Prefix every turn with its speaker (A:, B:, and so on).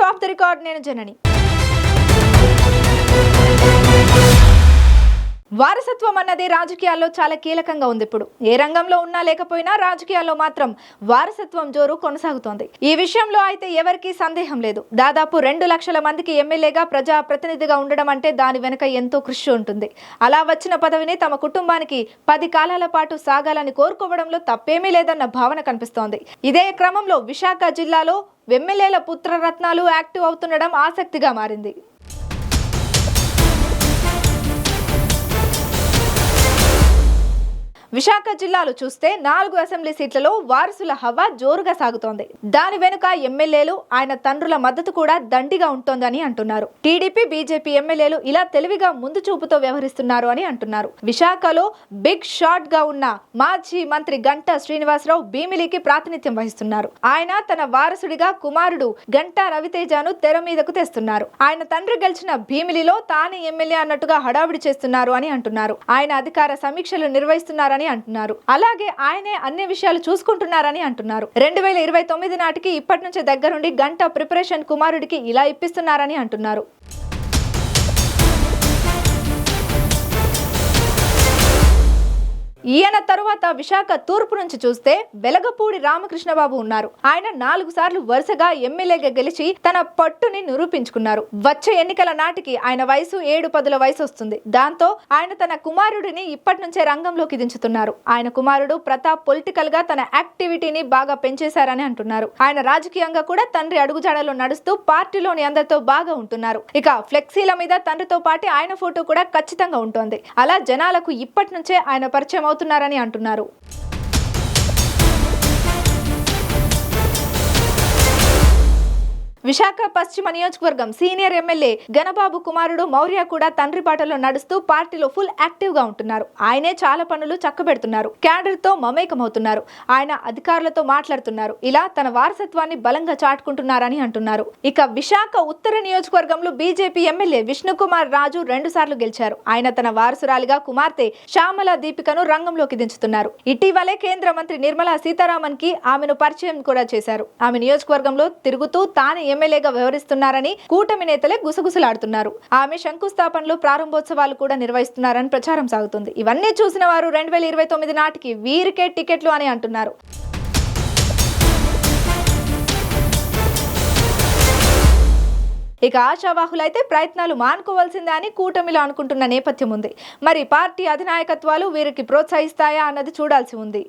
A: Of the record నేను జనని. వారసత్వం అన్నది రాజకీయాల్లో చాలా కీలకంగా ఉంది. ఇప్పుడు ఏ రంగంలో ఉన్నా లేకపోయినా రాజకీయాల్లో మాత్రం వారసత్వం జోరు కొనసాగుతోంది. ఈ విషయంలో అయితే ఎవరికీ సందేహం లేదు. దాదాపు 2 లక్షల మందికి ఎమ్మెల్యేగా ప్రజా ప్రతినిధిగా ఉండడం అంటే దాని వెనుక ఎంతో కృషి ఉంటుంది. అలా వచ్చిన పదవిని తమ కుటుంబానికి 10 కాలాల పాటు సాగాలని కోరుకోవడంలో తప్పేమీ లేదన్న భావన కనిపిస్తోంది. ఇదే క్రమంలో విశాఖ జిల్లాలో ఎమ్మెల్యేల పుత్రరత్నాలు యాక్టివ్ అవుతుండడం ఆసక్తిగా మారింది. విశాఖ జిల్లాలో చూస్తే 4 అసెంబ్లీ సీట్లలో వారసుల హవా జోరుగా సాగుతోంది. దాని వెనుక ఎమ్మెల్యేలు, ఆయన తండ్రుల మద్దతు కూడా దండిగా ఉంటోందని అంటున్నారు. టీడీపీ, బీజేపీ ఎమ్మెల్యేలు ఇలా తెలివిగా ముందు చూపుతో వ్యవహరిస్తున్నారు అని అంటున్నారు. విశాఖలో బిగ్ షాట్ గా ఉన్న మాజీ మంత్రి గంటా శ్రీనివాసరావు భీమిలికి ప్రాతినిధ్యం వహిస్తున్నారు. ఆయన తన వారసుడిగా కుమారుడు గంటా రవితేజను తెర మీదకు తెస్తున్నారు. ఆయన తండ్రి గెలిచిన భీమిలిలో తానే ఎమ్మెల్యే అన్నట్టుగా హడావిడి చేస్తున్నారు అని అంటున్నారు. ఆయన అధికార సమీక్షలు నిర్వహిస్తున్నారు అంటున్నారు. అలాగే ఆయనే అన్ని విషయాలు చూసుకుంటున్నారని అంటున్నారు. 2029 నాటికి ఇప్పటి నుంచే దగ్గరుండి గంటా ప్రిపరేషన్ కుమారుడికి ఇలా ఇప్పిస్తున్నారని అంటున్నారు. ఈయన తరువాత విశాఖ తూర్పు నుంచి చూస్తే వెలగపూడి రామకృష్ణబాబు ఉన్నారు. ఆయన 4 సార్లు వరుసగా ఎమ్మెల్యేగా గెలిచి తన పట్టుని నిరూపించుకున్నారు. వచ్చే ఎన్నికల నాటికి ఆయన వయసు 7-10 వయసు వస్తుంది. దాంతో ఆయన తన కుమారుడిని ఇప్పటి నుంచే రంగంలోకి దించుతున్నారు. ఆయన కుమారుడు ప్రతాప్ పొలిటికల్ గా తన యాక్టివిటీని బాగా పెంచేశారని అంటున్నారు. ఆయన రాజకీయంగా కూడా తండ్రి అడుగుజాడలో నడుస్తూ పార్టీలోని అందరితో బాగా ఉంటున్నారు. ఇక ఫ్లెక్సీల మీద తండ్రితో పాటు ఆయన ఫోటో కూడా ఖచ్చితంగా ఉంటుంది. అలా జనాలకు ఇప్పటి నుంచే ఆయన పరిచయం అవుతున్నారని అంటున్నారు. విశాఖ పశ్చిమ నియోజకవర్గం సీనియర్ ఎమ్మెల్యే గణబాబు కుమారుడు మౌర్య కూడా తండ్రి బాటలో నడుస్తూ పార్టీలో ఫుల్ యాక్టివ్ గా ఉంటున్నారు. ఆయనే చాలా పనులు చక్కబెడుతున్నారు. క్యాడర్ తో మమేకమవుతున్నారు. ఆయన అధికారులతో మాట్లాడుతున్నారు. ఇలా తన వారసత్వాన్ని బలంగా చాటుకుంటున్నారని అంటున్నారు. ఇక విశాఖ ఉత్తర నియోజకవర్గంలో బీజేపీ ఎమ్మెల్యే విష్ణుకుమార్ రాజు 2 సార్లు గెలిచారు. ఆయన తన వారసురాలిగా కుమార్తె శ్యామల దీపికను రంగంలోకి దించుతున్నారు. ఇటీవలే కేంద్ర మంత్రి నిర్మలా సీతారామన్ కి ఆమెను పరిచయం కూడా చేశారు. ఆమె నియోజకవర్గంలో తిరుగుతూ తాను ఎమ్మెల్యేగా వ్యవహరిస్తున్నారని కూటమి నేతలే గుసగుసలాడుతున్నారు. ఆమె శంకుస్థాపనలు, ప్రారంభోత్సవాలు కూడా నిర్వహిస్తున్నారని ప్రచారం సాగుతుంది. ఇవన్నీ చూసిన వారు 2029 నాటికి వీరికే టికెట్లు అని అంటున్నారు. ఇక ఆశావాహులైతే ప్రయత్నాలు మానుకోవాల్సిందే అని కూటమిలో అనుకుంటున్న నేపథ్యం ఉంది. మరి పార్టీ అధినాయకత్వాలు వీరికి ప్రోత్సహిస్తాయా అన్నది చూడాల్సి ఉంది.